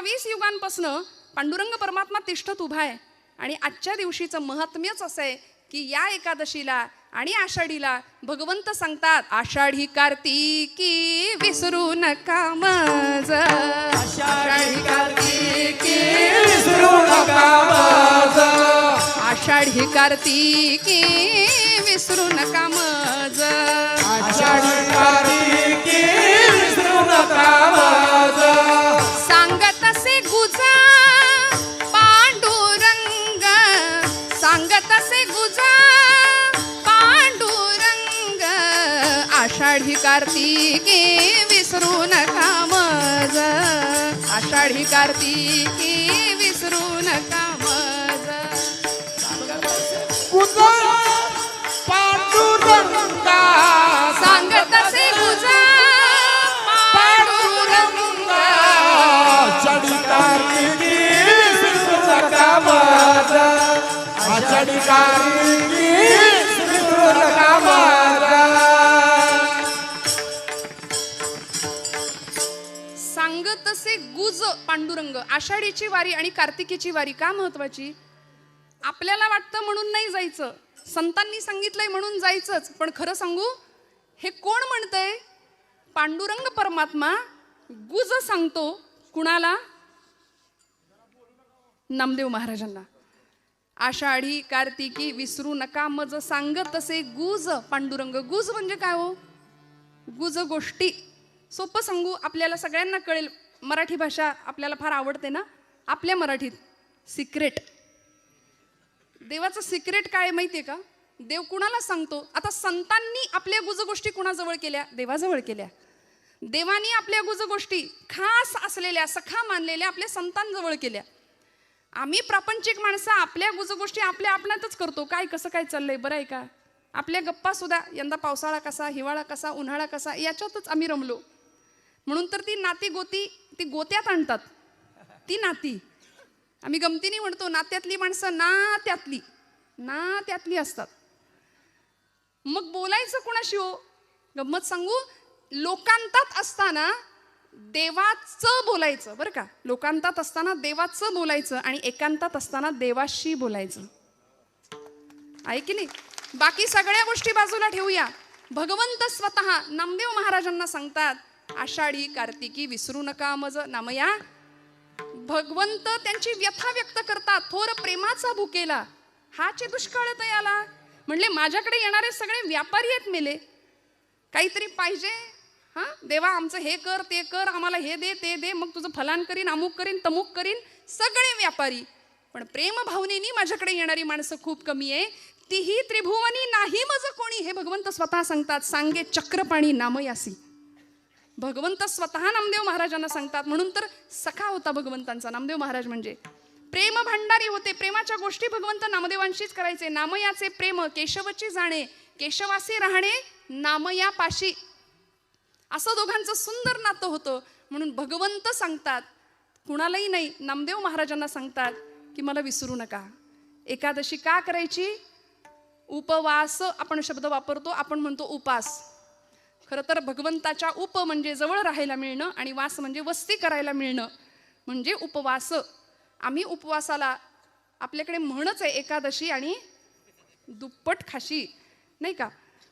15-20 युगांपासनं पांडुरंग परमात्मा तिष्ठत उभा आहे. आणि आजच्या दिवशीचं महात्म्यच असं आहे की या एकादशीला आणि आषाढीला भगवंत सांगतात, आषाढी कार्तिकी विसरू नका मज, आषाढी कार्तिकी विसरू नका मज, आषाढी कार्तिकी विसरू नका मज, आषाढी कार्तिकी विसरू नका मज, सांगत असे गुजा पांडुरंग, सांगत असे गुजा पांडुरंग, आषाढी कार्तिकी विसरू नका मज, आषाढी कार्तिकी विसरू नका मज. गुजा पांडुरंगा, सांगत असे गुजा पांडुरंग, आषाढी कार्तिकी विसरू नका मज, आषाढी कार्तिकी विसरू नका मज. सांगत असे गुज पांडुरंग. आषाढीची वारी आणि कार्तिकीची वारी का महत्वाची? आपल्याला वाटतं म्हणून नाही जायचं, संतांनी सांगितलंय म्हणून जायचंच. पण खरं सांगू, हे कोण म्हणतंय? पांडुरंग परमात्मा गुज सांगतो. कुणाला? नामदेव महाराजांना. आषाढी कार्तिकी विसरू नका मज, सांगत असे गुज पांडुरंग. गुज म्हणजे काय हो? गुज गोष्टी. सोपं सांगू, आपल्याला सगळ्यांना कळेल. मराठी भाषा आपल्याला फार आवडते ना. आपल्या मराठीत सिक्रेट. देवाचं सिक्रेट काय माहितीये का? देव कुणाला सांगतो? आता संतांनी आपल्या गुज गोष्टी कुणाजवळ केल्या? देवाजवळ केल्या. देवानी आपल्या गुज गोष्टी खास असलेल्या, सखा मानलेल्या आपल्या संतांजवळ केल्या. आम्ही प्रापंचिक माणसं आपल्या गुज गोष्टी आपल्या आपणातच करतो. काय कसं काय चाललंय, बरं आहे का? आपल्या गप्पा सुद्धा यंदा पावसाळा कसा, हिवाळा कसा, उन्हाळा कसा, याच्यातच आम्ही रमलो. म्हणून तर ती नाती गोती ती गोत्यात आणतात. ती नाती आम्ही गमतीने म्हणतो, नात्यातली माणसं ना त्यातली असतात. मग बोलायचं कुणाशी हो? गंमत सांगू, लोकांतात असताना देवाचं बोलायचं, बरं का? लोकांतात असताना देवाचं बोलायचं आणि एकांतात असताना देवाशी बोलायचं. आहे की नाही? बाकी सगळ्या गोष्टी बाजूला ठेवूया. भगवंत स्वतः नामदेव महाराजांना सांगतात, आषाढी कार्तिकी विसरू नका मज नामया. भगवंत त्यांची व्यथा व्यक्त करतात. थोर प्रेमाचा भुकेला हाचे दुष्काळ तयाला. म्हणले माझ्याकडे येणारे सगळे व्यापारी आहेत मेले. काहीतरी पाहिजे, हा देवा आमचं हे कर ते कर, आम्हाला हे दे ते दे, मग तुझं फलान करीन, अमुक करीन, तमुक करीन. सगळे व्यापारी. पण प्रेम भावनेनी माझ्याकडे येणारी माणसं खूप कमी आहे. तीही त्रिभुवनी नाही मज कोणी. हे भगवंत स्वतः सांगतात. सांगे चक्रपाणी नामयासी. भगवंत स्वतः नामदेव महाराजांना सांगतात. म्हणून तर सखा होता भगवंतांचा नामदेव महाराज. म्हणजे प्रेम भांडारी होते. प्रेमाच्या गोष्टी भगवंत नामदेवांशीच करायचे. नामयाचे प्रेम केशवची जाणे, केशवासी राहणे नामया पाशी. असं दोघांचं सुंदर नातं होतं. म्हणून भगवंत सांगतात, कुणालाही नाही, नामदेव महाराजांना सांगतात की मला विसरू नका. एकादशी का करायची? उपवास आपण शब्द वापरतो, आपण म्हणतो उपास. खरं तर भगवंताच्या उप म्हणजे जवळ राहायला मिळणं आणि वास म्हणजे वस्ती करायला मिळणं म्हणजे उपवास. आम्ही उपवासाला, आपल्याकडे म्हणच आहे एकादशी आणि दुप्पट खाशी, नाही का?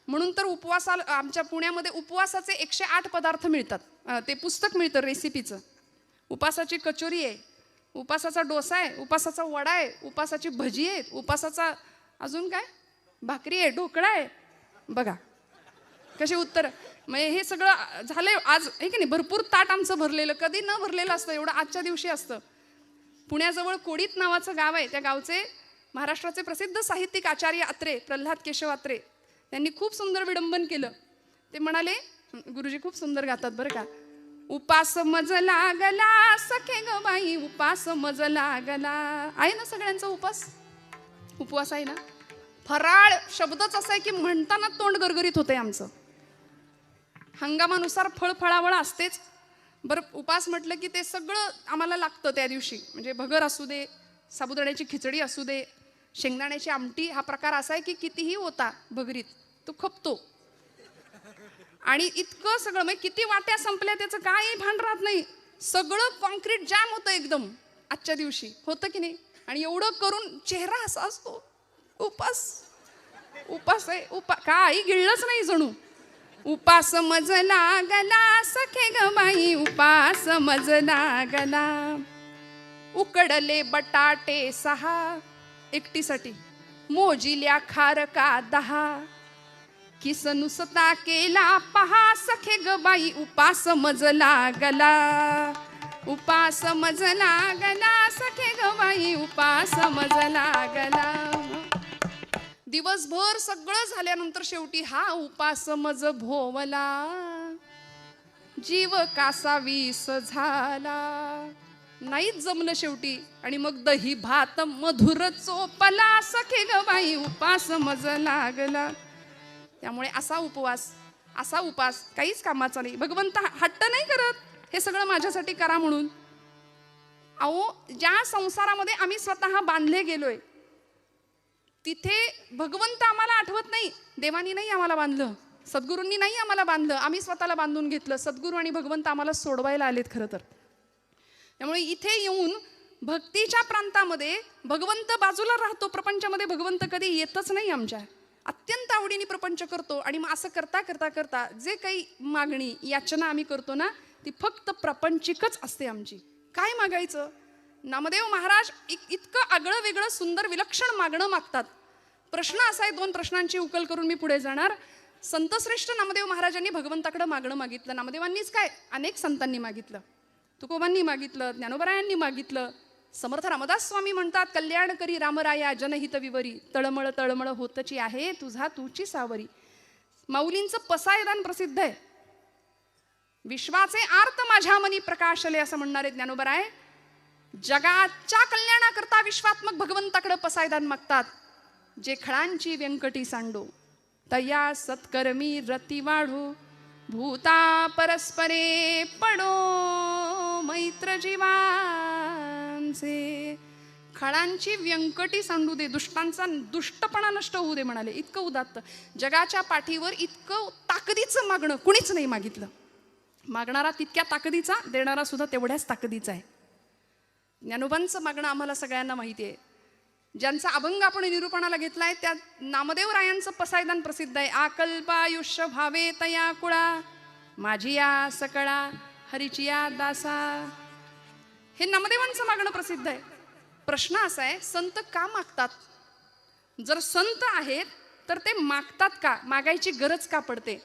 म्हणून तर उपवासाला आमच्या पुण्यामध्ये उपवासाचे 108 पदार्थ मिळतात. ते पुस्तक मिळतं रेसिपीचं. उपासाची कचोरी आहे, उपासाचा डोसा आहे, उपासाचा वडा आहे, उपासाची भजी आहे, उपासाचा अजून काय भाकरी आहे, ढोकळा आहे. बघा कसे उत्तर. म्हणजे हे सगळं झालंय आज, आहे की नाही? भरपूर ताट आमचं भरलेलं, कधी न भरलेलं असतं एवढं आजच्या दिवशी असतं. पुण्याजवळ कोडीत नावाचं गाव आहे. त्या गावचे महाराष्ट्राचे प्रसिद्ध साहित्यिक आचार्य अत्रे, प्रल्हाद केशव अत्रे, त्यांनी खूप सुंदर विडंबन केलं. ते म्हणाले, गुरुजी खूप सुंदर गातात बरं का. उपास मज लागला सखे ग बाई, उपास मज लागला. आहे ना सगळ्यांचा उपास? उपवास आहे ना? फराळ शब्दच असा आहे की म्हणताना तोंड गरगरीत होतंय आमचं. हंगामानुसार फळफळावळ असतेच. बरं, उपास म्हटलं की ते सगळं आम्हाला लागतं त्या दिवशी. म्हणजे भगर असू दे, साबुदाण्याची खिचडी असू दे, शेंगदाण्याची आमटी. हा प्रकार असा आहे की कितीही होता भगरीत तो खपतो. आणि इतकं सगळं, म्हणजे किती वाट्या संपल्या त्याचं काही भान राहत नाही. सगळं कॉन्क्रीट जॅम होतं एकदम आजच्या दिवशी, होतं की नाही? आणि एवढं करून चेहरा असा असतो, उपास आहे, काही गिळलंच नाही जणू. उपास मजला गला सखे ग बाई, उपास मजला गला. उकडले बटाटे 6 एकटीसाठी, मोजिल्या खारका 10. किस नुसता केला पहा सखे ग बाई, उपास मजला गला. उपास मजला गला सखे ग बाई, उपास मजला गला. दिवसभर सगळं झाल्यानंतर शेवटी हा उपास मज भोवला. जीव कासा विष झाला, नाहीच जमलं शेवटी. आणि मग दही भात मधुर चोपला सखे ग बाई, उपास मज लागला. त्यामुळे असा उपास काहीच कामाचा नाही. भगवंत हट्ट नाही करत हे सगळं माझ्यासाठी करा म्हणून. अहो, ज्या संसारामध्ये आम्ही स्वतः बांधले गेलोय तिथे भगवंत आम्हाला आठवत नाही. देवानी नाही आम्हाला बांधलं, सद्गुरूंनी नाही आम्हाला बांधलं, आम्ही स्वतःला बांधून घेतलं. सद्गुरू आणि भगवंत आम्हाला सोडवायला आलेत खरं तर. त्यामुळे इथे येऊन भक्तीच्या प्रांतामध्ये भगवंत बाजूला राहतो. प्रपंचामध्ये भगवंत कधी येतच नाही आमच्या. अत्यंत आवडीने प्रपंच करतो. आणि मग असं करता करता करता जे काही मागणी याचना आम्ही करतो ना, ती फक्त प्रापंचिकच असते आमची. काय मागायचं? नामदेव महाराज इतकं आगळं वेगळं सुंदर विलक्षण मागणं मागतात. प्रश्न असा आहे, 2 प्रश्नांची उकल करून मी पुढे जाणार. संतश्रेष्ठ नामदेव महाराजांनी भगवंताकडे मागणं मागितलं. नामदेवांनीच काय, अनेक संतांनी मागितलं. तुकोबांनी मागितलं, ज्ञानोबरायांनी मागितलं. समर्थ रामदास स्वामी म्हणतात, कल्याण करी रामराया जनहित विवरी, तळमळ तळमळ होतची आहे तुझा तूची सावरी. माऊलींचं पसायदान प्रसिद्ध आहे. विश्वाचे आर्त माझ्या मनी प्रकाशले असं म्हणणारे ज्ञानोबराय जगाच्या कल्याणाकरता विश्वात्मक भगवंताकडे पसायदान मागतात. जे खळांची व्यंकटी सांडो, तया सत्कर्मी रती वाढो, भूता परस्परे पडो मैत्र जीवांचे. खळांची व्यंकटी सांडू दे, दुष्टांचा दुष्टपणा नष्ट होऊ दे म्हणाले. इतकं उदात्त. जगाच्या पाठीवर इतकं ताकदीचं मागणं कुणीच नाही मागितलं. मागणारा तितक्या ताकदीचा, देणारा सुद्धा तेवढ्याच ताकदीचा आहे. ज्ञानोबांचं मागणं आम्हाला सगळ्यांना माहिती आहे. ज्यांचा अभंग आपण निरूपणाला घेतलाय त्या नामदेव रायांचं पसायदान प्रसिद्ध आहे. आकल्पायुष्य भावे तया कुळा, माझिया सकळा हरिचिया दासा. हे नामदेवांचं मागणं प्रसिद्ध आहे. प्रश्न असा आहे, संत का मागतात? जर संत आहेत तर ते मागतात का? मागायची गरज का पडते?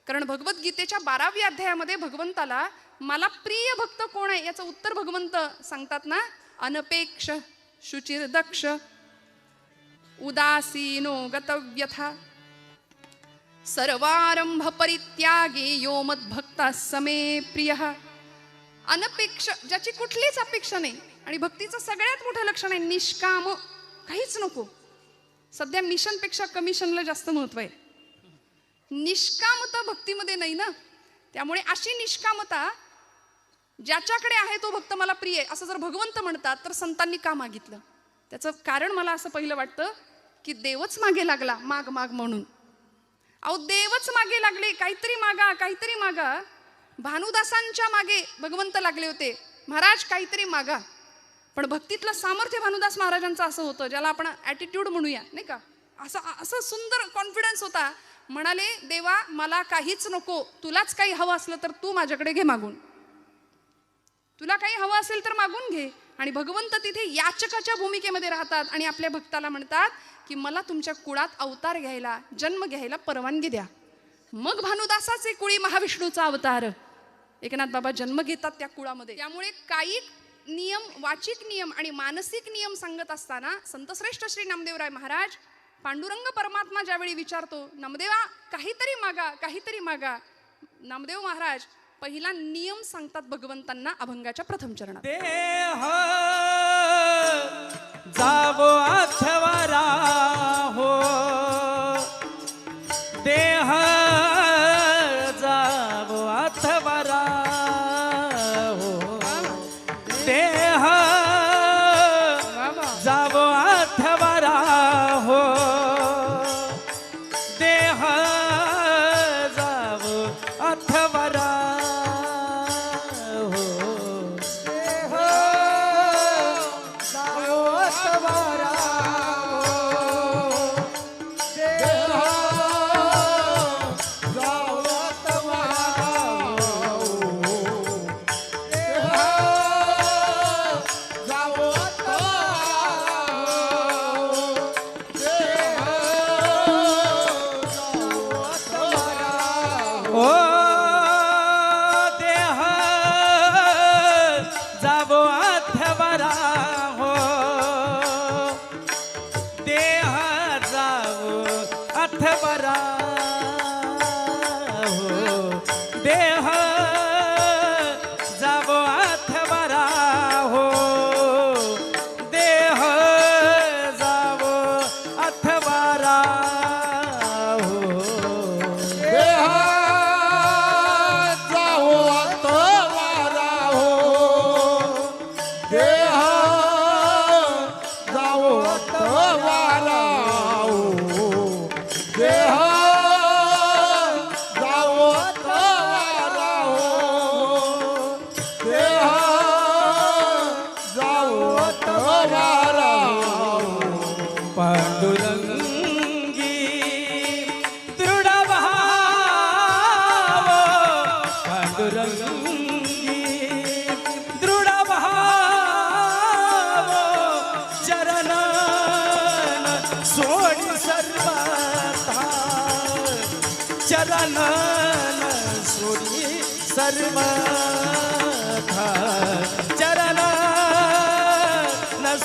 कारण भगवद्गीतेच्या 12व्या अध्यायामध्ये भगवंताला मला प्रिय भक्त कोण आहे याचं उत्तर भगवंत सांगतात ना. अनपेक्ष शुचिर दक्ष उदासीनो गतव्यथा सर्वारंभ परित्यागे यो मद्भक्ता समे प्रिय. अनपेक्ष, ज्याची कुठलीच अपेक्षा नाही. आणि भक्तीचं सगळ्यात मोठं लक्षण आहे निष्काम, काहीच नको. सध्या मिशनपेक्षा कमिशनला जास्त महत्व आहे. निष्कामता भक्तीमध्ये नाही ना. त्यामुळे अशी निष्कामता ज्याच्याकडे आहे तो भक्त मला प्रिय आहे असं जर भगवंत म्हणतात तर संतांनी का मागितलं? त्याचं कारण मला असं पहिलं वाटतं की देवच मागे लागला माग माग म्हणून. अहो, देवच मागे लागले, काहीतरी मागा काहीतरी मागा. भानुदासांच्या मागे भगवंत लागले होते, महाराज काहीतरी मागा. पण भक्तीतलं सामर्थ्य भानुदास महाराजांचं असं होतं, ज्याला आपण ॲटिट्यूड म्हणूया नाही का, असं सुंदर कॉन्फिडन्स होता. म्हणाले, देवा मला काहीच नको, तुलाच काही हवं असलं तर तू माझ्याकडे घे मागून, तुला काही हवं असेल तर मागून घे. आणि भगवंत तिथे याचकाच्या भूमिकेमध्ये राहतात आणि आपल्या भक्ताला म्हणतात की मला तुमच्या कुळात अवतार घ्यायला, जन्म घ्यायला परवानगी द्या. मग भानुदासाचे कुळी महाविष्णूचा अवतार एकनाथ बाबा जन्म घेतात त्या कुळामध्ये. त्यामुळे काही नियम, वाचिक नियम आणि मानसिक नियम सांगत असताना संतश्रेष्ठ श्री नामदेवराय महाराज, पांडुरंग परमात्मा ज्यावेळी विचारतो नामदेवा काहीतरी मागा काहीतरी मागा, नामदेव महाराज पहिला नियम सांगतात भगवंतांना अभंगाच्या प्रथम चरणात. देह जावो अथवारा हो, देह जावो अथवारा हो, देह जावो अथवारा हो, देह जावो अथवारा हो. जावो अथवारा हो देह जावो अथवारा हो देह जावो अथवारा हो देह जावो अथवारा हो देह जावो अथवारा हो देह जावो अथवारा हो देह जावो अथवारा हो देह जावो अथवारा हो पांडुरंगी दृढ भाव पांडुरंगी दृढ भाव चरण सोडी सर्वथा चरण सोडी सर्वथा चरण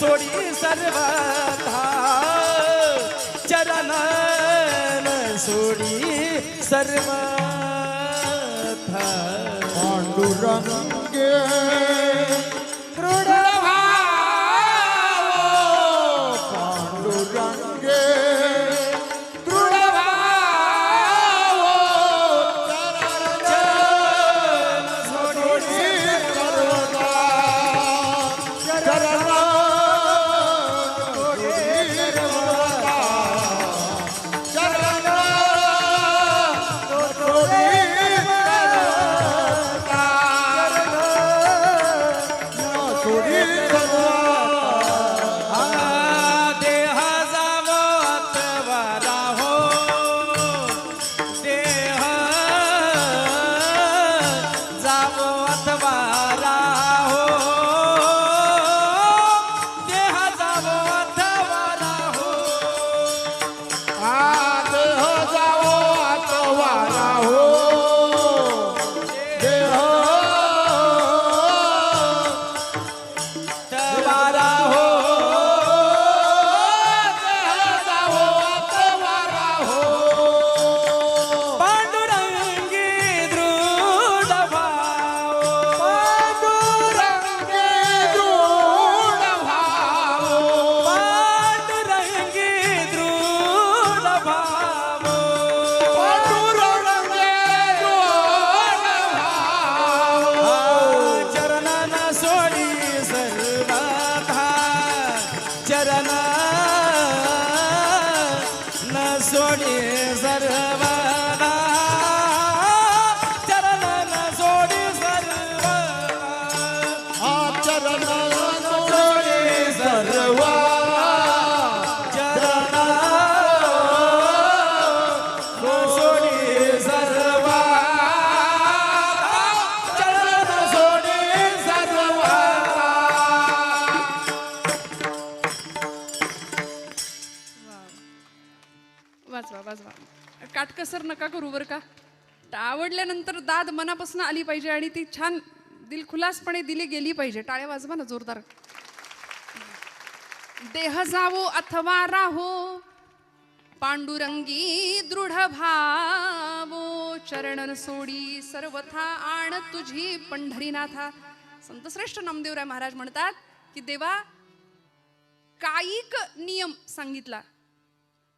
सोडी सर्वथा चरण सोडी सर्वथा पांडुरंगे दृढ भाव पांडुरंगे दृढ भाव चरण सोडी सर्वदा चरण सोडी सर्वदा चरण सोडी सोडी देह जावो अथवारा हो देह जावो अथवारा हो देह जावो अथवारा हो देह जावो अथवारा हो देह अथवारा हो जावो अथवारा हो पांडुरंगी दृढ भाव पांडुरंगे दृढ भाव पांडुरंगी दृढ भाव पांडुरंगे दृढ भाव चरणन सोडी सर्वथा चरण न सोडी सर्वथा चरण न सोडी सर्वथा चरण सोडी सर्वा चरण न सोडी सर्वथा चरण सोडी सर्वा वाचवा वाचवा काटकसर नका करू बरं का आवडल्यानंतर दाद मनापासून आली पाहिजे आणि ती छान दिलखुलासपणे दिली गेली पाहिजे. टाळ्या वाजवा ना जोरदार. देह जावो अथवा राहो पांडुरंगी दृढ भावो चरणन सोडी सर्वथा आण तुझी पंढरीनाथा. संतश्रेष्ठ नामदेवराय महाराज म्हणतात की देवा कायिक नियम सांगितला,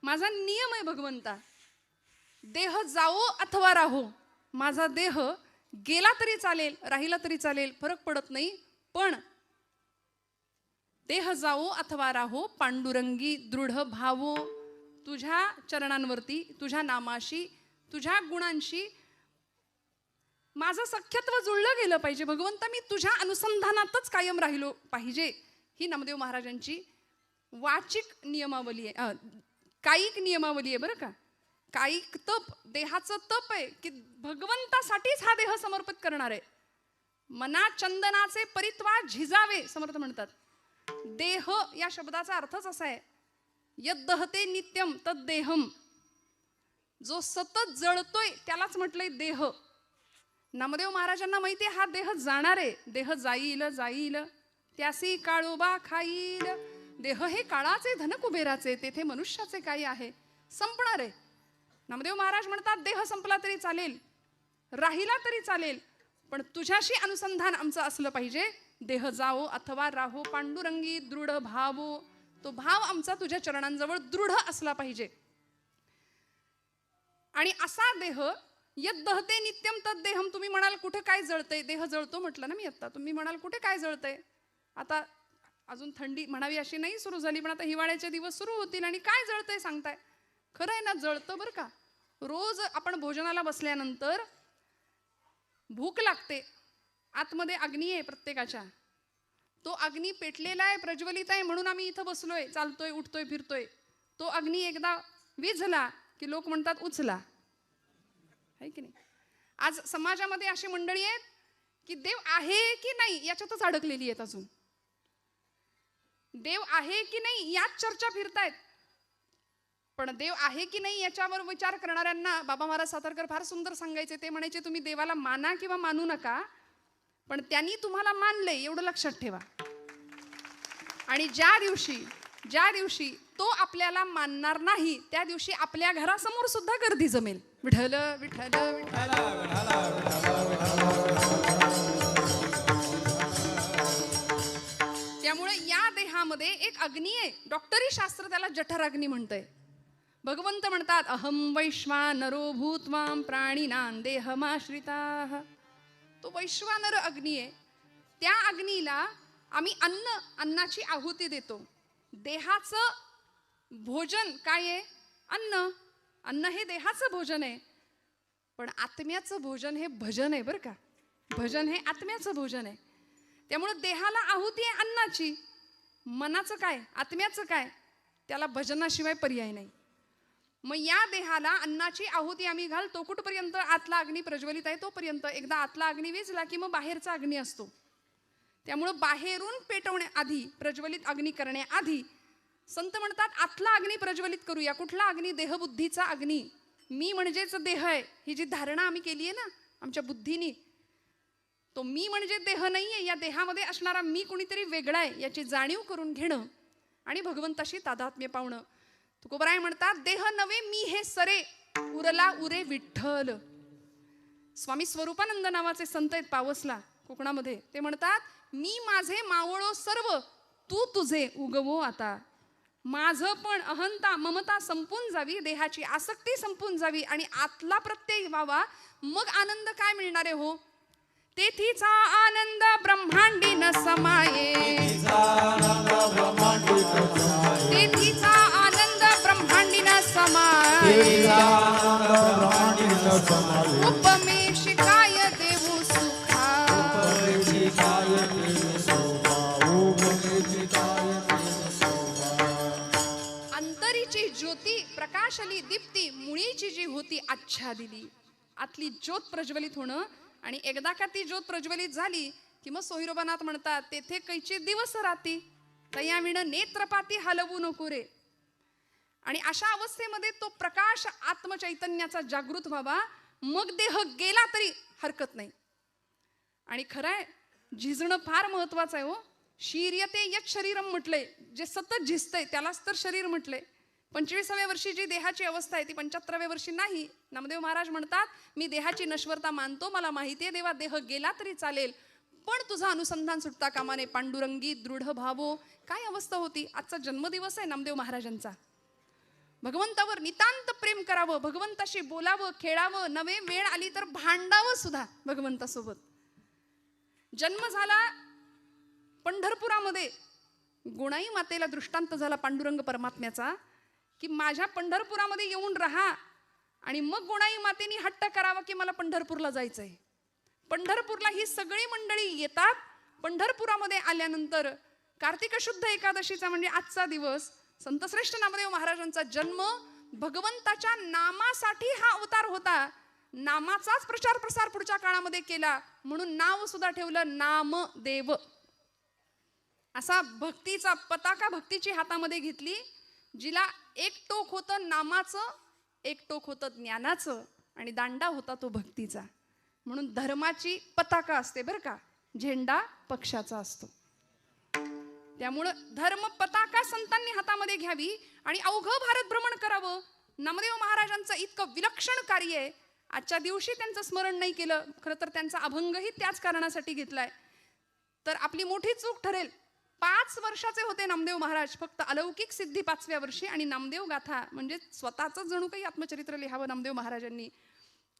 माझा नियम आहे भगवंता, देह जावो अथवा राहो, माझा देह गेला तरी चालेल राहिला तरी चालेल फरक पडत नाही, पण देह जावो अथवा राहो पांडुरंगी दृढ भावो, तुझ्या चरणांवरती तुझ्या नामाशी तुझ्या गुणांशी माझं सख्यत्व जुळलं गेलं पाहिजे भगवंता, मी तुझ्या अनुसंधानातच कायम राहिलो पाहिजे. ही नामदेव महाराजांची वाचिक नियमावली आहे, कायिक नियमावली आहे बरं का. कायिक तप देहाचं तप आहे की भगवंतासाठीच हा देह समर्पित करणार आहे. मना चंदनाचे परित्वा झिजावे समर्थ म्हणतात. देह या शब्दाचा अर्थच असा आहे यद्दहते नित्यम तद देहम, जो सतत जळतोय त्यालाच म्हटलंय देह. नामदेव महाराजांना माहिती आहे हा देह जाणार आहे, देह जाईल जाईल त्यासी काळोबा खाईल. देह हे काळाचे धन कुबेराचे, तेथे मनुष्याचे काही आहे, संपणार आहे. नामदेव महाराज म्हणतात देह संपला तरी चालेल, राहिला तरी चालेल, पण तुझ्याशी अनुसंधान आमचं असलं पाहिजे. देह जाओ अथवा राहो पांडुरंगी दृढ भावो. तो भाव आमचा तुझ्या चरणांजवळ दृढ असला पाहिजे. आणि असा देह यद दहते नित्यम तद देहम. तुम्ही म्हणाल कुठे काय जळतंय, देह जळतो म्हटलं ना मी आता. तुम्ही म्हणाल कुठे काय जळतंय, आता अजून थंडी म्हणावी अशी नाही सुरू झाली, पण आता हिवाळ्याचे दिवस सुरू होतील आणि काय जळतंय सांगताय. खरं आहे ना, जळतं बरं का. रोज आपण भोजनाला बसल्यानंतर भूक लागते, आतमध्ये अग्नी आहे प्रत्येकाच्या, तो अग्नी पेटलेला आहे, प्रज्वलित आहे, म्हणून आम्ही इथं बसलोय, चालतोय, उठतोय, फिरतोय. तो अग्नी एकदा विझला की लोक म्हणतात उचला, आहे की नाही. आज समाजामध्ये अशी मंडळी आहेत की देव आहे की नाही याच्यातच अडकलेली आहेत. अजून देव आहे की नाही यात चर्चा फिरतायत, पण देव आहे की नाही याच्यावर विचार करणाऱ्यांना बाबा महाराज सातारकर फार सुंदर सांगायचे. ते म्हणायचे तुम्ही देवाला माना किंवा मानू नका, पण त्यांनी तुम्हाला मानले एवढं लक्षात ठेवा. आणि ज्या दिवशी तो आपल्याला मानणार नाही त्या दिवशी आपल्या घरासमोर सुद्धा गर्दी जमेल. विठ्ठल विठ्ठल विठ्ठल. त्यामुळे या देहामध्ये एक अग्नी आहे. डॉक्टरी शास्त्र त्याला जठराग्नी म्हणतंय. भगवंत म्हणतात अहम वैश्वानरो भूत्वाम प्राणिनां देहमाश्रिताः. तो वैश्वानर अग्नी आहे. त्या अग्नीला आम्ही अन्नाची आहुती देतो. देहाचं भोजन काय आहे, अन्न हे देहाचं भोजन आहे, पण आत्म्याचं भोजन हे भजन आहे बरं का. भजन हे आत्म्याचं भोजन आहे. त्यामुळे देहाला आहुती आहे अन्नाची, मनाचं काय, आत्म्याचं काय, त्याला भजनाशिवाय पर्याय नाही. मग या देहाला अन्नाची आहुती आम्ही घालतो कुठपर्यंत, आतला अग्नी प्रज्वलित आहे तोपर्यंत. एकदा आतला अग्नी विझला की मग बाहेरचा अग्नी असतो. त्यामुळे बाहेरून पेटवण्याआधी, प्रज्वलित अग्नी करण्याआधी संत म्हणतात आतला अग्नी प्रज्वलित करूया. कुठला अग्नी, देहबुद्धीचा अग्नी. मी म्हणजेच देह आहे, ही जी धारणा आम्ही केली आहे ना आमच्या बुद्धीनी, तो मी म्हणजे देह नाहीये. या देहामध्ये असणारा मी कुणीतरी वेगळा आहे याची जाणीव करून घेणं आणि भगवंताशी तादात्म्य पावणं. तुकोबराय म्हणतात देह नवे मी हे सरे, उरला उरे विठ्ठल. स्वामी स्वरूपानंद नावाचे संत आहेत पावसला कोकणामध्ये. ते म्हणतात मी माझे मावळो सर्व, तू तुझे उगवो आता. माझं पण अहंता ममता संपून जावी, देहाची आसक्ती संपून जावी आणि आतला प्रत्यय व्हावा. मग आनंद काय मिळणार आहे हो. तेथीचा आनंद ब्रह्मांडी न समाये, तेथीचा आनंद ब्रह्मांडी न समाये. उपमेशी काय देऊ सुखा, अंतरीची ज्योती प्रकाशली दीप्ती, मुळीची जी होती आच्छादिली. आतली ज्योत प्रज्वलित होणं. आणि एकदा का ती ज्योत प्रज्वलित झाली की मग सोहिरोबानाथ म्हणतात तेथे कैची दिवस राती, तयाविण नेत्रपाती हलवू नको रे. आणि अशा अवस्थेमध्ये तो प्रकाश आत्मचैतन्याचा जागृत व्हावा. मग देह गेला तरी हरकत नाही. आणि खरंय झिजणं फार महत्वाचं आहे हो. शीर्यते यत शरीरम म्हटलंय, जे सतत झिजतंय त्यालाच तर शरीर म्हटलंय. 25व्या वर्षी जी देहाची अवस्था आहे ती 75व्या वर्षी नाही. नामदेव महाराज म्हणतात मी देहाची नश्वरता मानतो, मला माहिती आहे देवा देह गेला तरी चालेल, पण तुझं अनुसंधान सुटता कामा नये. पांडुरंगी दृढ भावो. काय अवस्था होती. आजचा जन्मदिवस आहे नामदेव महाराजांचा. भगवंतावर नितांत प्रेम करावं, भगवंताशी बोलावं, खेळावं, नवे वेळ आली तर भांडावं सुद्धा भगवंतासोबत. जन्म झाला पंढरपुरामध्ये, गोणाई मातेला दृष्टांत झाला पांडुरंग परमात्म्याचा की माझ्या पंढरपुरामध्ये येऊन राहा. आणि मग गोणाई मातेनी हट्ट करावा की मला पंढरपूरला जायचंय. पंढरपूरला ही सगळी मंडळी येतात. पंढरपुरामध्ये आल्यानंतर कार्तिक शुद्ध एकादशीचा म्हणजे आजचा दिवस, संतश्रेष्ठ नामदेव महाराजांचा जन्म, भगवंताच्या नामासाठी हा अवतार होता. नामाचाच प्रचार प्रसार पुढच्या काळामध्ये केला, म्हणून नाव सुद्धा ठेवलं नामदेव. असा भक्तीचा पताका भक्तीची हातामध्ये घेतली, जिला एक टोक होतं नामाचं, एक टोक होतं ज्ञानाचं आणि दांडा होता तो भक्तीचा. म्हणून धर्माची पताका असते बरं का, झेंडा पक्षाचा असतो. त्यामुळं धर्म पताका संतांनी हातामध्ये घ्यावी आणि अवघं भारत भ्रमण करावं. नामदेव महाराजांचं इतकं विलक्षण कार्य आहे. आजच्या दिवशी त्यांचं स्मरण नाही केलं, खरं तर त्यांचा अभंगही त्याच कारणासाठी घेतलाय, तर आपली मोठी चूक ठरेल. 5 वर्षाचे होते नामदेव महाराज, फक्त अलौकिक सिद्धी 5व्या वर्षी. आणि नामदेव गाथा म्हणजे स्वतःच जणू काही आत्मचरित्र लिहावं नामदेव महाराजांनी,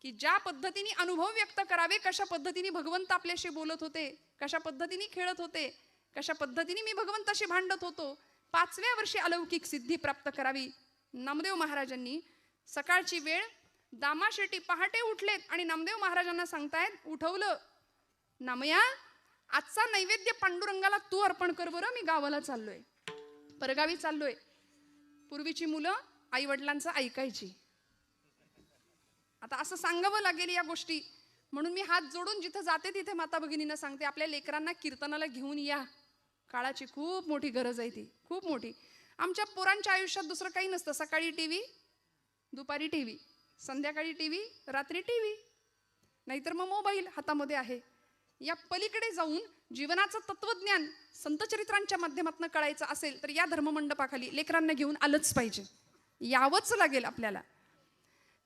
की ज्या पद्धतीने अनुभव व्यक्त करावे, कशा पद्धतीने भगवंत आपल्याशी बोलत होते, कशा पद्धतीने खेळत होते, कशा पद्धतीने मी भगवंताशी भांडत होतो. 5व्या वर्षी अलौकिक सिद्धी प्राप्त करावी. नामदेव महाराजांनी सकाळची वेळ, दामाशेटी पहाटे उठलेत आणि नामदेव महाराजांना सांगतायत, उठवलं, नामया आजचा नैवेद्य पांडुरंगाला तू अर्पण कर बरं, मी गावाला चाललोय, परगावी चाललोय. पूर्वीची मुलं आई वडिलांचं ऐकायची, आता असं सांगावं लागेल या गोष्टी, म्हणून मी हात जोडून जिथं जाते तिथे माता भगिनींना सांगते, आपल्या लेकरांना कीर्तनाला घेऊन या. काळाची खूप मोठी गरज आहे, ती खूप मोठी. आमच्या पोरांच्या आयुष्यात दुसरं काही नसतं. सकाळी टीव्ही, दुपारी टीव्ही, संध्याकाळी टीव्ही, रात्री टीव्ही, नाहीतर मग मोबाईल हातामध्ये आहे. या पलीकडे जाऊन जीवनाचं तत्वज्ञान संतचरित्रांच्या माध्यमातून कळायचं असेल तर या धर्ममंडपाखाली लेकरांना घेऊन आलंच पाहिजे, यावंच लागेल आपल्याला.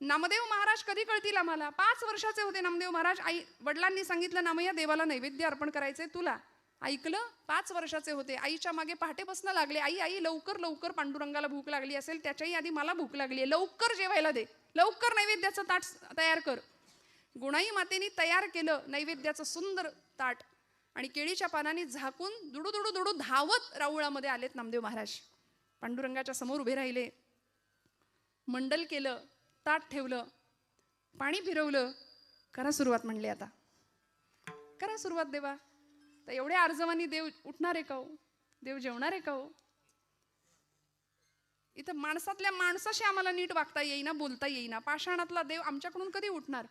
नामदेव महाराज कधी कळतील आम्हाला? 5 वर्षाचे होते नामदेव महाराज. आई वडिलांनी सांगितलं, नामय्या देवाला नैवेद्य अर्पण करायचंय तुला. ऐकलं. 5 वर्षाचे होते. आईच्या मागे पहाटे बसणं लागले, आई आई लवकर लवकर, पांडुरंगाला भूक लागली असेल, त्याच्याही आधी मला भूक लागली आहे, लवकर जेवायला दे, लवकर नैवेद्याचं ताट तयार कर. गुणाई मातेनी तयार केलं नैवेद्याचं सुंदर ताट आणि केळीच्या पानाने झाकून दुडू दुडू दुडू धावत राऊळामध्ये आलेत नामदेव महाराज. पांडुरंगाच्या समोर उभे राहिले, मंडल केलं, ताट ठेवलं, पाणी फिरवलं. करा सुरुवात म्हणले, आता करा सुरुवात देवा. तर एवढ्या अर्जवानी देव उठणार आहे का हो? देव जेवणार आहे का हो? इथं माणसातल्या माणसाशी आम्हाला नीट वागता येईना, बोलता येईना. पाषाणातला देव आमच्याकडून कधी उठणार?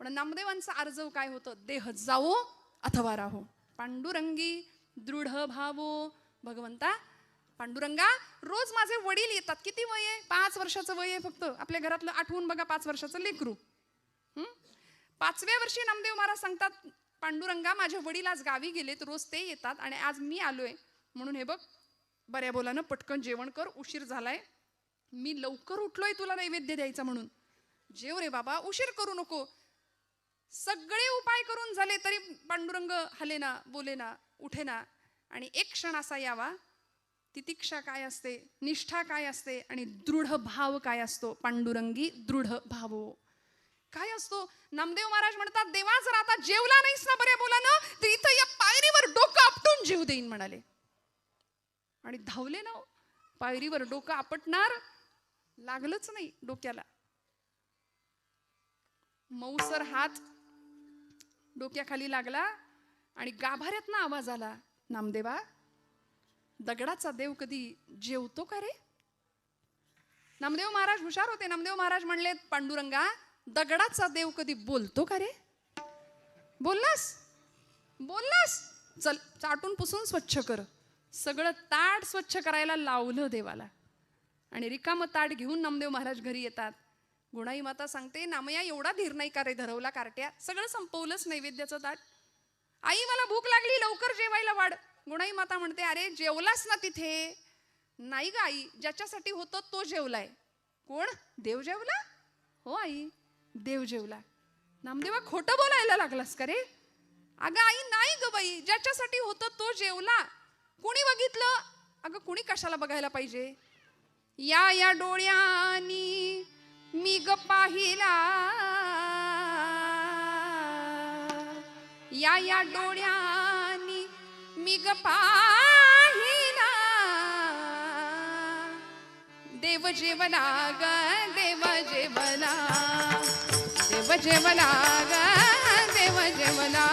पण नामदेवांचा अर्जव काय होतं? देह जावो अथवा राहो, पांडुरंगी दृढ भावो. भगवंता पांडुरंगा, रोज माझे वडील येतात. किती वय आहे? 5 वर्षाचं वय आहे फक्त. आपल्या घरातलं आठवून बघा, 5 वर्षाचं लेकरू. 5व्या वर्षी नामदेव महाराज सांगतात, पांडुरंगा माझे वडील आज गावी गेलेत, रोज ते येतात आणि आज मी आलोय, म्हणून हे बघ बऱ्या बोलानं पटकन जेवण कर, उशीर झालाय, मी लवकर उठलोय तुला नैवेद्य द्यायचा म्हणून. जेव रे बाबा, उशीर करू नको. सगळे उपाय करून झाले तरी पांडुरंग हलेना, बोलेना, उठेना. आणि एक क्षण असा यावा, तितिक्षा काय असते, निष्ठा काय असते आणि दृढ भाव काय असतो. पांडुरंगी दृढ भावो काय असतो? नामदेव महाराज म्हणतात, देवा जर आता जेवला नाहीस ना बऱ्या बोलानं, तर इथं या पायरीवर डोकं आपटून जीव देईन म्हणाले. आणि धावले ना. पायरीवर डोकं आपटणार, लागलंच नाही डोक्याला. मऊसर हात डोक्याखाली लागला आणि गाभाऱ्यातनं आवाज आला, नामदेवा दगडाचा देव कधी जेवतो का रे? नामदेव महाराज हुशार होते. नामदेव महाराज म्हणले, पांडुरंगा दगडाचा देव कधी बोलतो का रे? बोललास? बोललास? चल चाटून पुसून स्वच्छ कर. सगळं ताट स्वच्छ करायला लावलं देवाला आणि रिकामं ताट घेऊन नामदेव महाराज घरी येतात. गुणाई माता सांगते, नामया एवढा धीर नाही का रे धरवला कार्ट्या? सगळं संपवलंच नैवेद्याचं ताट. आई मला भूक लागली, लवकर जेवायला वाढ. गुणाई माता म्हणते, अरे जेवलास ना तिथे? नाही ग आई, ज्याच्यासाठी होतं तो जेवलाय. कोण? देव जेवला? हो आई, देव जेवला. नामदेवा खोटं बोलायला लागलास का रे? अगं आई नाही ग बाई, ज्याच्यासाठी होतं तो जेवला. कुणी बघितलं? अगं कुणी कशाला बघायला पाहिजे? या या डोळ्यांनी मी ग पाहिला, या या डोळ्यांनी मी ग पाहिला, देव जेवला ग देव जेवला, देव जेवला ग देव जेवला,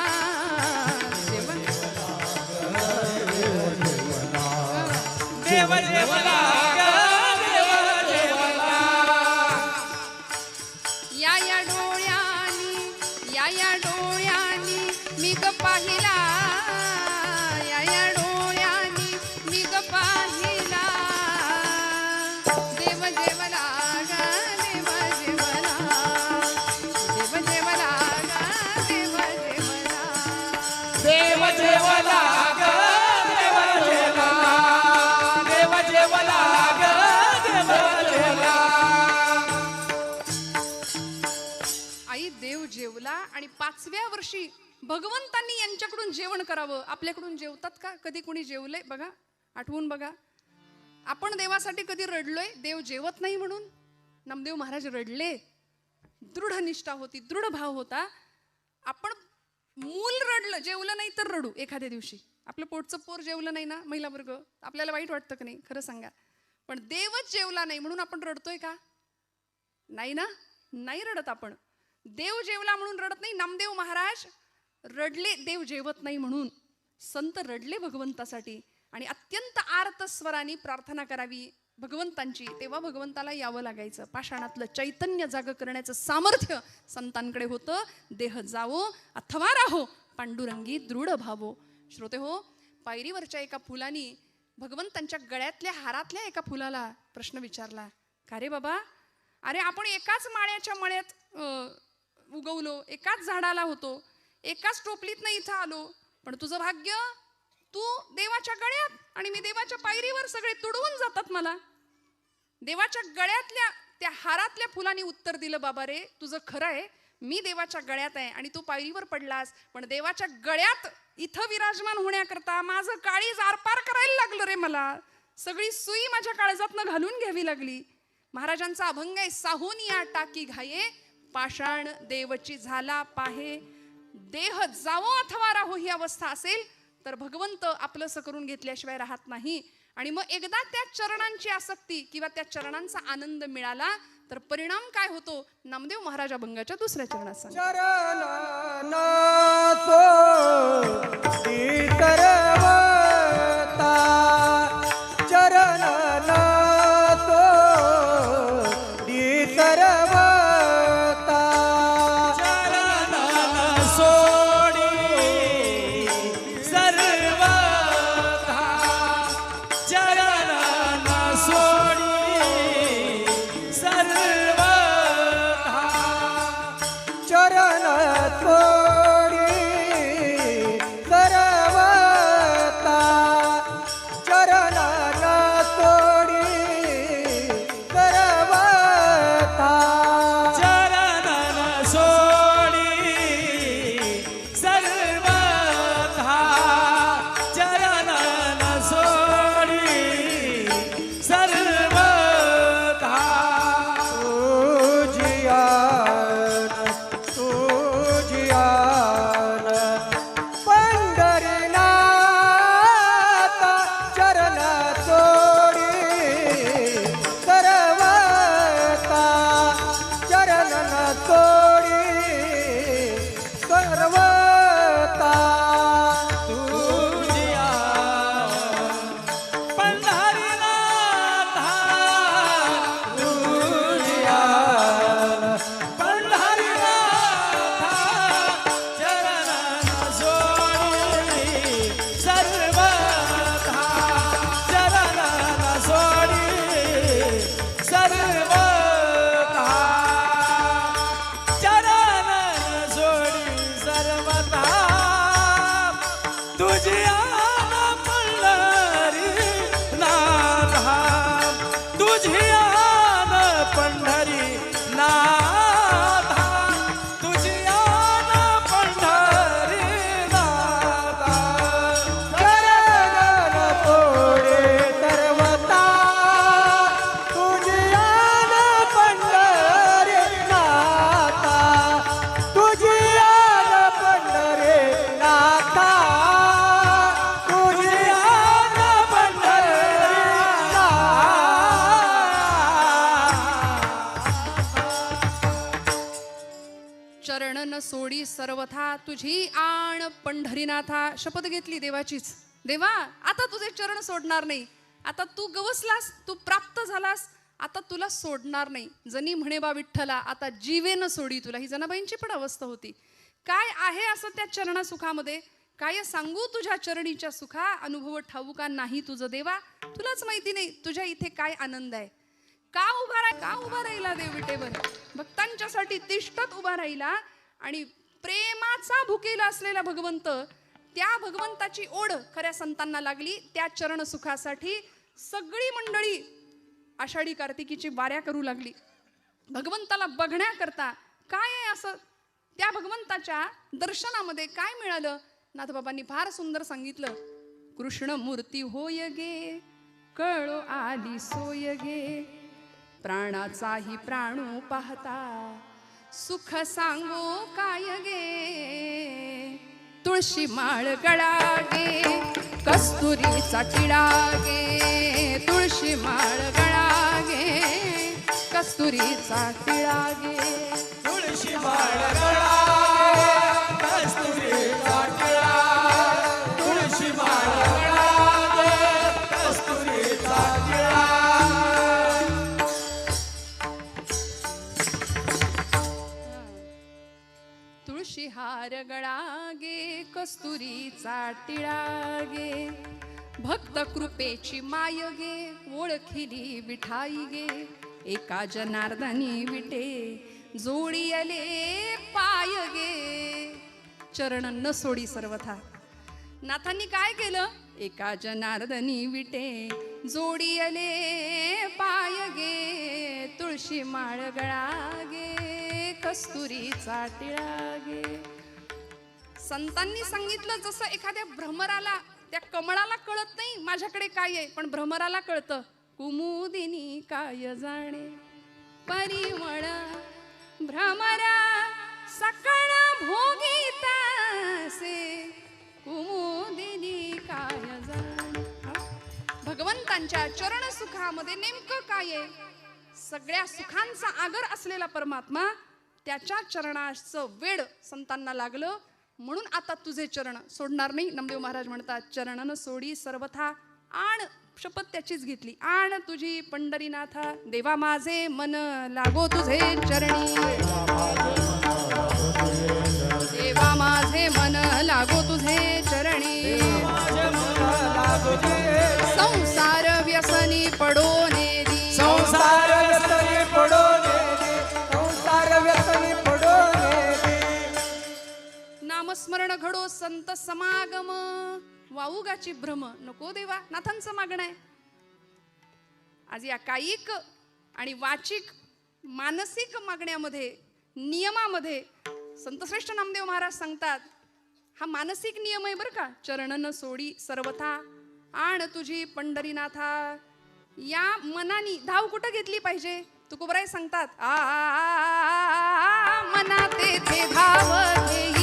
देव जेवला ग देव जेवला. या या डोळ्यांनी, या या डोळ्यांनी मी ग पाहिला, या या डोळ्यांनी मी ग पाहिला, देव जेवला ग देव जेवला, देव जेवला ग 5व्या वर्षी भगवंतांनी यांच्याकडून जेवण करावं. आपल्याकडून जेवतात का? कधी कोणी जेवलंय बघा, आठवून बघा. आपण देवासाठी कधी रडलोय देव जेवत नाही म्हणून? नामदेव महाराज रडले, दृढ निष्ठा होती, दृढ भाव होता. आपण मूल रडलं, जेवलं नाही तर रडू. एखाद्या दिवशी आपलं पोटचं पोर जेवलं नाही ना, महिला वर्ग, आपल्याला वाईट वाटतं का नाही? खरं सांगा. पण देवच जेवला नाही म्हणून आपण रडतोय का? नाही ना, नाही रडत आपण. देव जेवला म्हणून रडत नाही. नामदेव महाराज रडले देव जेवत नाही म्हणून. संत रडले भगवंतासाठी आणि अत्यंत आर्त स्वराने प्रार्थना करावी भगवंतांची. तेव्हा भगवंताला यावं लागायचं. पाषाणातलं चैतन्य जाग करण्याचं सामर्थ्य संतांकडे होतं. देह जावो अथवा राहो पांडुरंगी दृढ भावो. श्रोते हो, पायरीवरच्या एका फुलानी भगवंतांच्या गळ्यातल्या हारातल्या एका फुलाला प्रश्न विचारला, का रे बाबा, अरे आपण एकाच माळ्याच्या मळ्यात उगवलो, एकाच झाडाला होतो, एकाच टोपलीतनं इथं आलो, पण तुझं भाग्य तू देवाच्या गळ्यात आणि मी देवाच्या पायरीवर. सगळे तुडवून जातात मला. देवाच्या गळ्यातल्या त्या हारातल्या फुलांनी उत्तर दिलं, बाबा रे तुझं खरं आहे, मी देवाच्या गळ्यात आहे आणि तू पायरीवर पडलास, पण देवाच्या गळ्यात इथं विराजमान होण्याकरता माझं काळीज आरपार करायला लागलं रे. मला सगळी सुई माझ्या काळजातनं घालून घ्यावी लागली. महाराजांचा अभंग आहे, साहून या टाकी घाये पाषाण देवची झाला पाहे. देह जावो अथवा राहो ही अवस्था असेल तर भगवंत आपलंसं करून घेतल्याशिवाय राहत नाही. आणि मग एकदा त्या चरणांची आसक्ती किंवा त्या चरणांचा आनंद मिळाला तर परिणाम काय होतो? नामदेव महाराज अभंगाच्या दुसऱ्या चरणात सांगतात. चरण सोडी तरवता, चरण सोडी तरवता, चरण सोडी सर्वथा, चरण सोडी सर्वथा, चरण सोडी तरवता, चरण सोडी तरवता, चरण सोडी सर्वथा, चरण सोडी सर्वथा. तुझियान पंढरीनाथ चरण सोडी सर्वता, चरण सोडी सर्वता. तुझिया पंढरीनाथा, तुझिया पंढरीनाथा, चरण सोडी सर्वथा, चरण सोडी सर्वथा, चरण सोडी सर्वथा. तुझिया पंढरीनाथा, तुझिया पंढरीनाथा, तुझिया पंढरीनाथा. चरण सोडी सर्वता, तुझियान पंढरीनाथा, तुझियान पंढरीनाथा, तुझियान पंढरीनाथा. चरण न सोडी सर्वथा तुझी आण पंढरीनाथा. शपथ घेतली देवाचीच, देवा आता तुझे चरण सोडणार नाही. आता तू गवसलास, तू प्राप्त झालास, आता तुला सोडणार नाही. जनी म्हणे बा विठ्ठला आता जीवेन सोडी तुला. ही जनाबाईंची पण अवस्था होती. काय आहे असं त्या चरणा सुखामध्ये? काय सांगू तुझ्या चरणीच्या सुखा, अनुभव ठाऊका नाही तुझं देवा. तुलाच माहिती नाही तुझ्या इथे काय आनंद आहे. का उभा राहिला देव विटेवर? भक्तांच्यासाठी तिष्ठत उभा राहिला. आणि प्रेमाचा भुकेला असलेला भगवंत, त्या भगवंताची ओढ खऱ्या संतांना लागली. त्या चरण सुखासाठी सगळी मंडळी आषाढी कार्तिकीची वाऱ्या करू लागली भगवंताला बघण्याकरता. काय आहे असं त्या भगवंताच्या दर्शनामध्ये काय मिळालं? नाथबाबांनी फार सुंदर सांगितलं, कृष्ण मूर्ती होय गे, कळो आली सोय गे, प्राणाचाही प्राणू पाहता, सुख सांगो काय गे, तुळशी माळ गळा गे, कस्तुरीचा टिळा गे, तुळशी माळ गळा गे, कस्तुरीचा टिळा गे. तुळशी माळ गळा कस्तुरीचा टिळा, तुळशी माळ गळा कस्तुरीचा टिळा. तुळशी हार गळा गे, कस्तुरीचा टिळा गे, भक्त कृपेची माय गे, ओळखिली विठाई गे, एका जनार्दनी विटे, जोडी आले पाय गे, चरण न सोडी सर्वथा. नाथांनी काय केलं? एका जनार्दनी विटे, जोडी आले पाय गे, तुळशी माळ गळा गे, कस्तुरीचा टिळा गे. संतांनी सांगितलं, जसं एखाद्या भ्रमराला, त्या कमळाला कळत नाही माझ्याकडे काय आहे, पण भ्रमराला कळतं, कुमुदिनी काय जाणे, परिमळ भ्रमरा सकळ भोगीतासे, कुमुदिनी काय जाणे. भगवंतांच्या चरण सुखामध्ये नेमकं काय आहे? सगळ्या सुखांचा आगर असलेला परमात्मा, त्याच्या चरणाचं वेड संतांना लागलं, म्हणून आता तुझे चरण सोडणार नाही. नामदेव महाराज म्हणतात, चरणन सोडी सर्वथा, आण शपथ त्याचीच घेतली, आण तुझी पंढरीनाथा, देवा माझे मन लागो तुझे चरणी, देवा माझे मन लागो तुझे चरणी, संसार व्यसनी पडो नेरी, संसार व्यसनी पडो नेरी, संसार व्यसनी पडो नेरी. नामस्मरण घडो संत समागम, वाऊगाची भ्रम नको देवा. नाथांचं मागणं आहे. आज या कायिक आणि वाचिक मानसिक मागण्यामध्ये, नियमामध्ये संतश्रेष्ठ नामदेव महाराज सांगतात, हा मानसिक नियम आहे बरं का. चरणन सोडी सर्वथा, आण तुझी पंढरीनाथा. या मनानी धाव कुठं घेतली पाहिजे? तुकोबराय सांगतात, मना तेथे धाव घेई,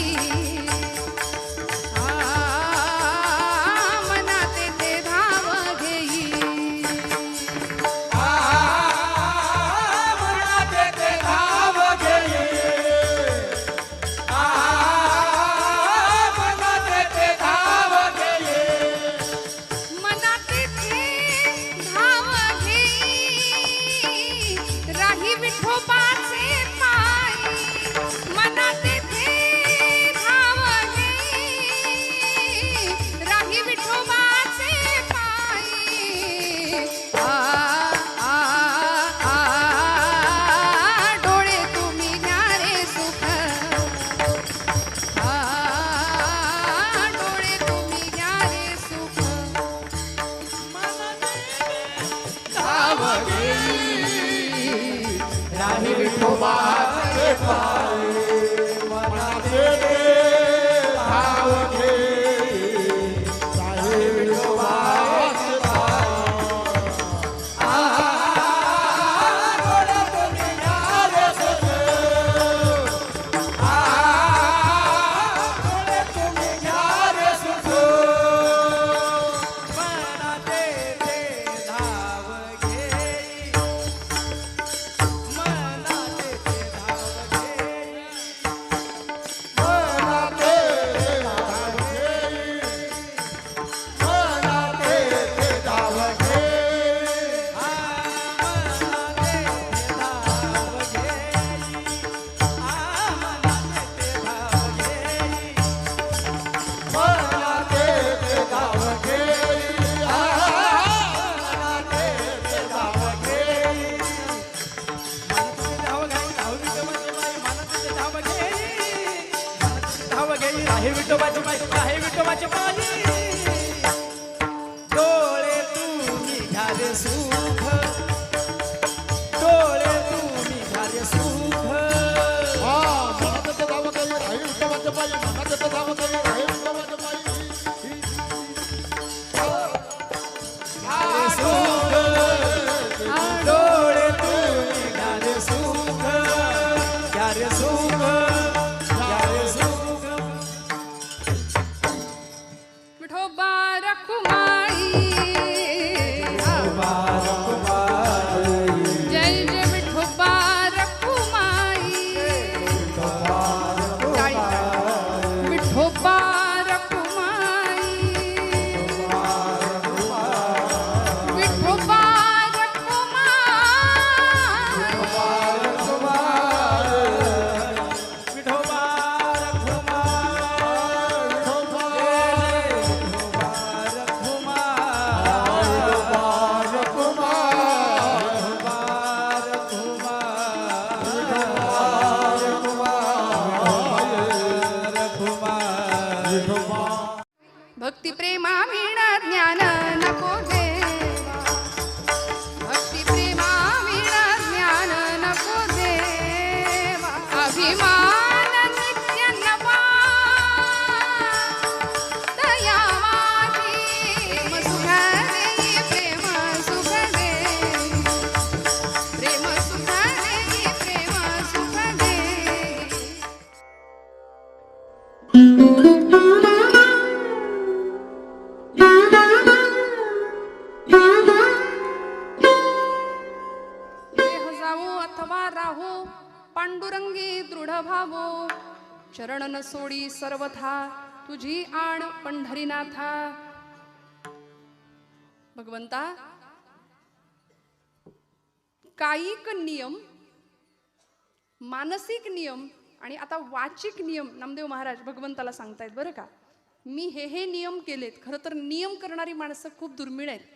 आहे विठोबाची माई, आहे विठोबाची माई. डोळे तुम्ही घ्याले सुख, डोळे तुम्ही घ्याले सुख. पांडुरंगी दृढ भावो चरण न सोडी सर्वथा तुझी आण पंढरीनाथा. भगवंता, कायिक नियम, मानसिक नियम आणि आता वाचिक नियम नामदेव महाराज भगवंताला सांगतायत बरं का. मी हे नियम केलेत. खरं तर नियम करणारी माणसं खूप दुर्मिळ आहेत.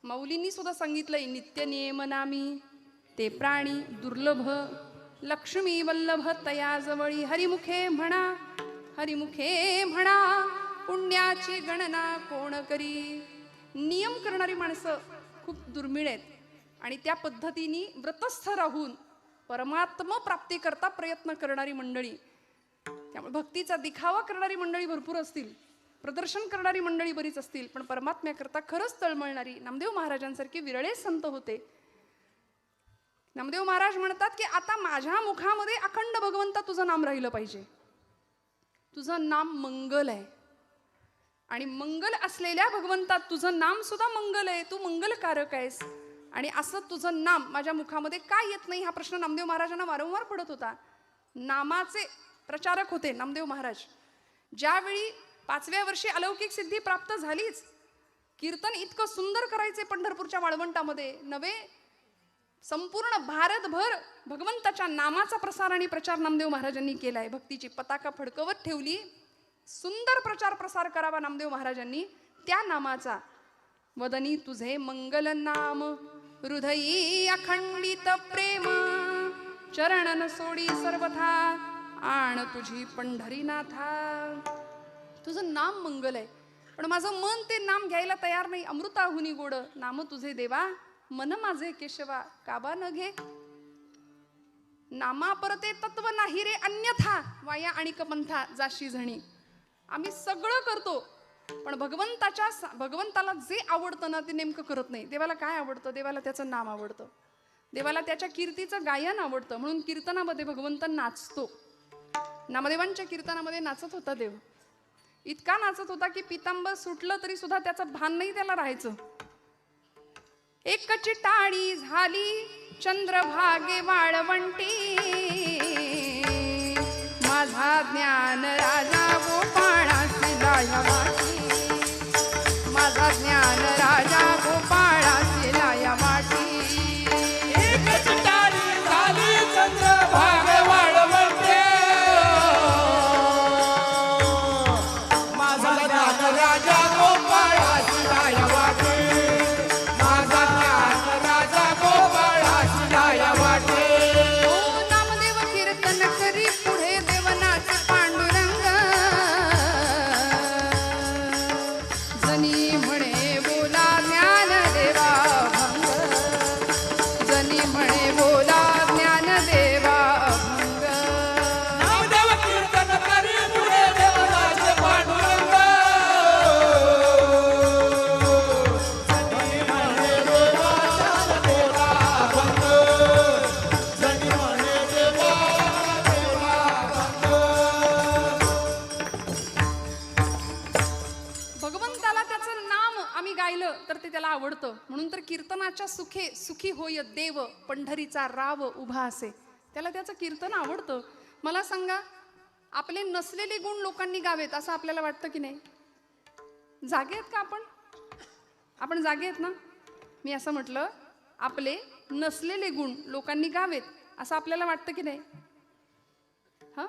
माऊलींनी सुद्धा सांगितलंय, नित्य नियम नामी ते प्राणी दुर्लभ, लक्ष्मी वल्लभ तया जवळी, हरिमुखे म्हणा हरिमुखे म्हणा, पुण्याची गणना कोण करी. नियम करणारी माणसं खूप दुर्मिळ आहेत आणि त्या पद्धतीने व्रतस्थ राहून परमात्मा प्राप्ती करता प्रयत्न करणारी मंडळी, त्यामुळे भक्तीचा दिखावा करणारी मंडळी भरपूर असतील, प्रदर्शन करणारी मंडळी बरीच असतील, पण परमात्म्याकरता खरंच तळमळणारी नामदेव महाराजांसारखी विरळे संत होते. नामदेव महाराज म्हणतात की आता माझ्या मुखामध्ये अखंड भगवंता तुझं नाम राहिलं पाहिजे. तुझं नाम मंगल आहे आणि मंगल असलेल्या भगवंता तुझं नाम सुद्धा मंगल आहे. तू मंगलकारक आहेस आणि असं तुझं नाम माझ्या मुखामध्ये का येत नाही हा प्रश्न नामदेव महाराजांना वारंवार पडत होता. नामाचे प्रचारक होते नामदेव महाराज. ज्यावेळी 5व्या वर्षी अलौकिक सिद्धी प्राप्त झालीच, कीर्तन इतकं सुंदर करायचे पंढरपूरच्या वाळवंटामध्ये, नवे संपूर्ण भारतभर भगवंताच्या नामाचा प्रसार आणि प्रचार नामदेव महाराजांनी केलाय. भक्तीची पताका फडकवत ठेवली. सुंदर प्रचार प्रसार करावा नामदेव महाराजांनी त्या नामाचा. वदनी तुझे मंगल नाम, हृदयी अखंडित प्रेम, चरण न सोडी सर्वथा आण तुझी पंढरीनाथा. तुझं नाम मंगल आहे, पण माझं मन ते नाम घ्यायला तयार नाही. अमृताहुनी गोड नाम तुझे देवा, मन माझे केशवा काबा न घे. नामा परते तत्व नाही रे अन्यथा, वाया आणि कपंथा जाशी झणी. आम्ही सगळं करतो पण भगवंताला जे आवडतं ना ते नेमकं करत नाही. देवाला काय आवडतं? देवाला त्याचं नाम आवडतं, देवाला त्याच्या कीर्तीचं गायन आवडतं. म्हणून कीर्तनामध्ये भगवंत नाचतो. नामदेवांच्या कीर्तनामध्ये नाचत होता देव. इतका नाचत होता की पितांबर सुटलं तरी सुद्धा त्याचं भान नाही त्याला राहायचं. एकची टाळी झाली चंद्रभागे वाळवंटी, माझा ज्ञान राजा गोपाळासी लाया वाटी, माझा ज्ञान राजा गोपाळासी लाया वाटी. एकच टाळी झाली चंद्रभागे वाळवंटे, माझा ज्ञान राजा गोपाळासी लाया वाटी, माझा ज्ञान राजा गोपाळासी लाया वाटी. ओ नामदेव कीर्तन करी पुढे देवनाथ पांडुरंग, जनी म्हणे बोला ज्ञान देवा भंग, जनी म्हणे बोला ज्ञान देवा भंग. नामदेव कीर्तन करी पुढे देवनाथ पांडुरंग, जनी म्हणे देवा ज्ञान देवा भंग, जनी म्हणे देवा भगवंताला त्याचं नाम आम्ही गायलं तर ते त्याला आवडतं. म्हणून तर कीर्तनाच्या सुखे सुखी होय देव, पंढरीचा राव उभा असे. त्याला त्याचं कीर्तन आवडतं. मला सांगा, आपले नसलेले गुण लोकांनी गावेत असं आपल्याला वाटतं की नाही? जागे आहेत का आपण? आपण जागे आहेत ना? मी असं म्हटलं, आपले नसलेले गुण लोकांनी गावेत असं आपल्याला वाटतं की नाही? हा,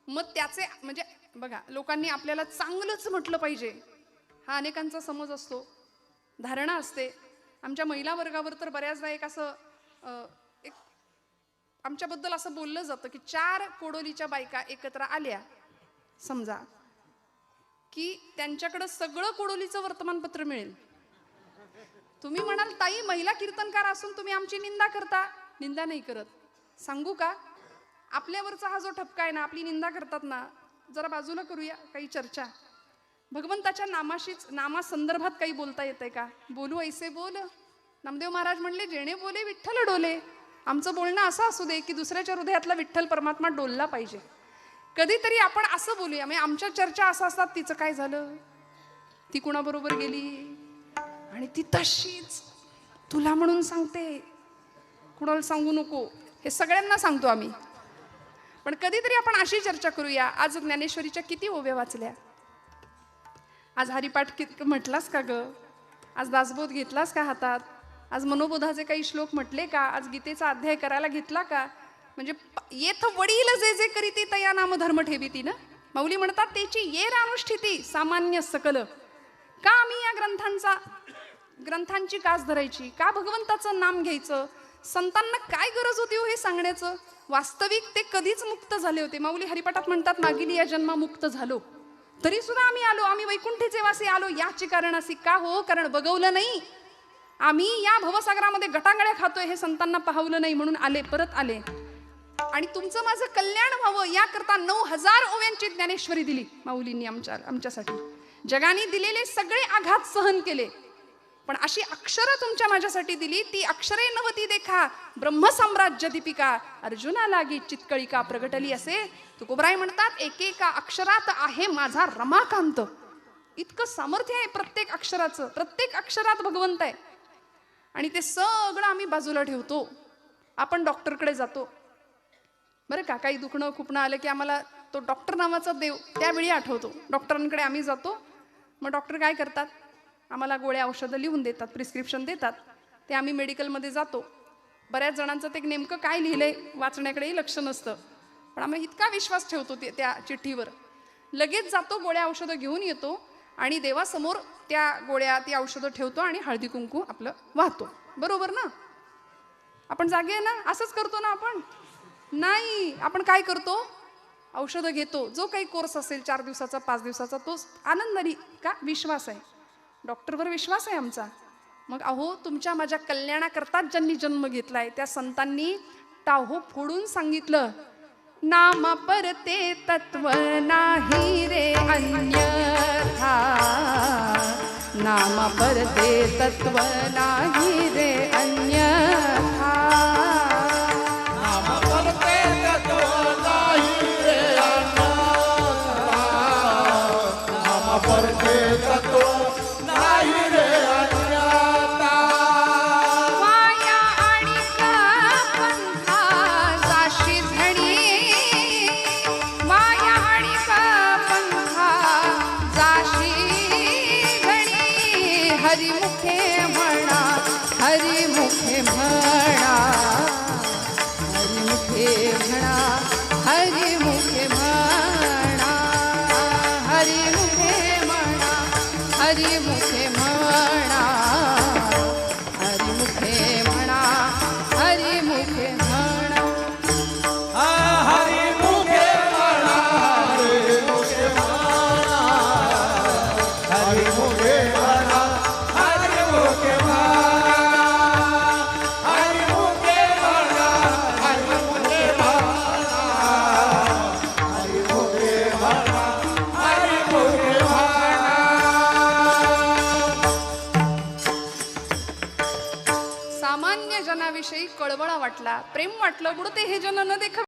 मग त्याचे म्हणजे बघा, लोकांनी आपल्याला चांगलंच म्हटलं पाहिजे हा अनेकांचा समज असतो, धारणा असते. आमच्या महिला वर्गावर तर बऱ्याचदा एक असं एक आमच्याबद्दल असं बोललं जातं की 4 कोडोलीच्या बायका एकत्र आल्या समजा की त्यांच्याकडं सगळं कोडोलीचं वर्तमानपत्र मिळेल. तुम्ही म्हणाल ताई महिला कीर्तनकार असून तुम्ही आमची निंदा करता. निंदा नाही करत. सांगू का, आपल्यावरचा हा जो ठपका आहे ना, आपली निंदा करतात ना, जरा बाजूला करूया. काही चर्चा भगवंताच्या नामाशीच नामासंदर्भात काही बोलता येतंय का? बोलू ऐसे बोल. नामदेव महाराज म्हणले, जेणे बोले विठ्ठल डोले. आमचं बोलणं असं असू दे की दुसऱ्याच्या हृदयातला विठ्ठल परमात्मा डोलला पाहिजे. कधीतरी आपण असं बोलूया. म्हणजे आमच्या चर्चा असं असतात, तिचं काय झालं, ती कुणाबरोबर गेली आणि ती तशीच तुला म्हणून सांगते, कुणाला सांगू नको. हे सगळ्यांना सांगतो आम्ही. पण कधीतरी आपण अशी चर्चा करूया. आज ज्ञानेश्वरीच्या किती ओव्या वाचल्या? आज हरिपाठ म्हटलास का ग? आज दासबोध घेतलास का हातात? आज मनोबोधाचे काही श्लोक म्हटले का? आज गीतेचा अध्याय करायला घेतला का? म्हणजे येथ वडील जे जे करीती तया नाम धर्म ठेवीती ना. माऊली म्हणतात त्याची येर अनुष्ठिती सामान्य सकल. का आम्ही या ग्रंथांची कास धरायची? का भगवंताचं नाम घ्यायचं? संतांना काय गरज होती हो हे सांगण्याचं? वास्तविक ते कधीच मुक्त झाले होते. माऊली हरिपाठात म्हणतात मागील या जन्मा मुक्त झालो, तरी सुद्धा आम्ही आलो, आम्ही वैकुंठीचे वासी आलो. याची कारण अशी का हो? कारण बघवलं नाही आम्ही या भवसागरामध्ये गटांगळ्या खातोय हे संतांना पाहवलं नाही म्हणून आले, परत आले. आणि तुमचं माझं कल्याण व्हावं याकरता 9000 ओव्यांची ज्ञानेश्वरी दिली माऊलींनी आमच्यासाठी. जगाने दिलेले सगळे आघात सहन केले, पण अशी अक्षरं तुमच्या माझ्यासाठी दिली. ती अक्षरे नवती देखा ब्रह्मसाम्राज्य दीपिका अर्जुना लागी चितकळिका प्रगटली असे तुकोबराय म्हणतात. एकेका अक्षरात आहे माझा रमाकांत. इतकं सामर्थ्य आहे प्रत्येक अक्षराचं. प्रत्येक अक्षरात भगवंत आहे. आणि ते सगळं आम्ही बाजूला ठेवतो. आपण डॉक्टरकडे जातो बरं का. काही दुखणं खुपणं आलं की आम्हाला तो डॉक्टर नावाचा देव त्यावेळी आठवतो. डॉक्टरांकडे आम्ही जातो. मग डॉक्टर काय करतात? आम्हाला गोळ्या औषधं लिहून देतात, प्रिस्क्रिप्शन देतात. ते आम्ही मेडिकलमध्ये जातो. बऱ्याच जणांचं ते नेमकं काय लिहिलंय वाचण्याकडेही लक्ष नसतं, पण आम्ही इतका विश्वास ठेवतो त्या चिठ्ठीवर. लगेच जातो, गोळ्या औषधं घेऊन येतो आणि देवासमोर त्या गोळ्या ती औषधं ठेवतो आणि हळदी कुंकू आपलं वाहतो. बरोबर ना? आपण जागे आहे ना? असंच करतो ना आपण? नाही, आपण काय करतो? औषधं घेतो. जो काही कोर्स असेल 4 दिवसाचा 5 दिवसाचा तो आनंदाने. का? विश्वास आहे. डॉक्टरवर विश्वास आहे आमचा. मग अहो तुमच्या माझ्या कल्याणाकरताच ज्यांनी जन्म घेतलाय त्या संतांनी टाहो फोडून सांगितलं, नाम परते तत्व नाही रे अन्यथा. नाम परते तत्व नाही रे अन्यथा. नाम परते तत्व नाही रे अन्यथा. नाम परते तत्व नाही रे अन्यथा. वाया आणि पंथा जाशी झणी. वाया आणि पंथा जाशी झणी. हरिमुखे म्हणा, हरिमुखे म्हणा, हरिमुखे म्हणा, हरिमुखे म्हणा, हरिमुखे म्हणा, हरिमुखे म्हणा, हरिमुखे म्हणा, हरिमुखे म्हणा. हरिमुखे म्हणा, हरिमुखे म्हणा, हरिमुखे म्हणा, हरिमुखे म्हणा, हरिमुखे म्हणा, हरिमुखे म्हणा, हरिमुखे म्हणा, हरिमुखे म्हणा. सामान्य जनाविषयी कळवळा वाटला, प्रेम वाटलं, बुडते हे जन न देख